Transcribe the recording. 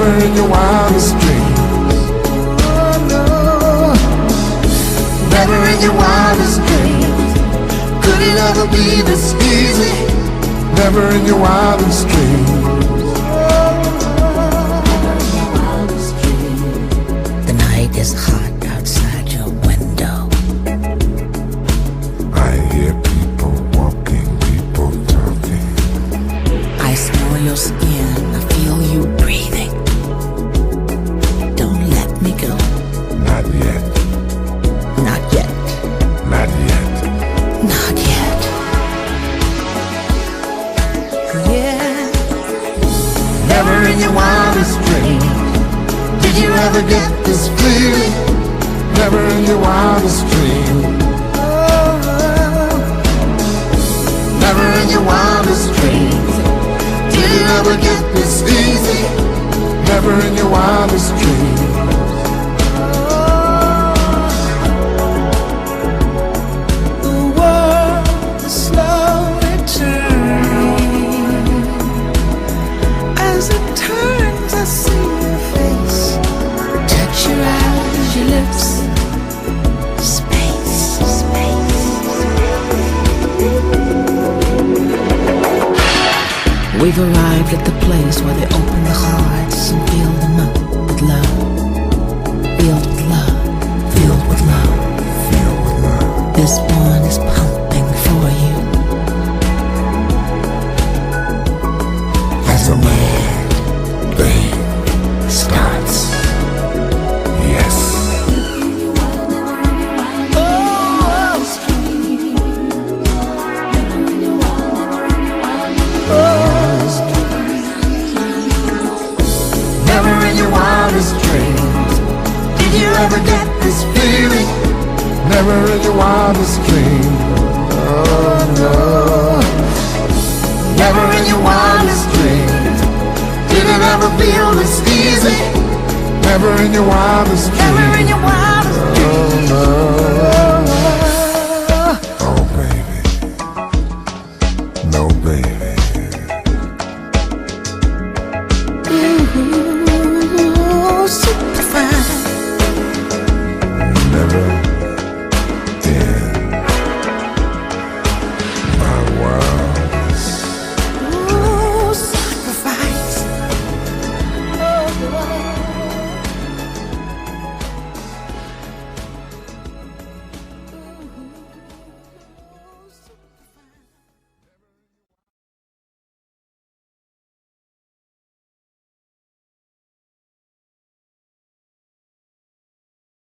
never in your wildest dreams. Oh no, never in your wildest dreams. Could it ever be this easy? Never in your wildest dreams. The night is hot outside your window. I hear people walking, people talking. I smell your skin, I feel you breathing. Don't let me go. Not yet, Not yet, not yet. not yet. Yeah. Never in your wildest dreams did you ever get this feeling. Never in your wildest dreams. Never in your wildest dreams did you ever get this easy. Never in your wildest dreams. The world is slowly turning. As it turns, I see your face. Touch your eyes, your lips. Space, space. We've arrived at the place where they open the hearts and fill them up with love. Filled with love, filled with love. Filled with love. This one is pumping for you. As a mad thing starts. Yes. Never in your wildest dreams did you ever get this feeling. Never in your wildest dreams. Oh no. Never in your wildest dreams did it ever feel this easy. Never in your wildest dreams.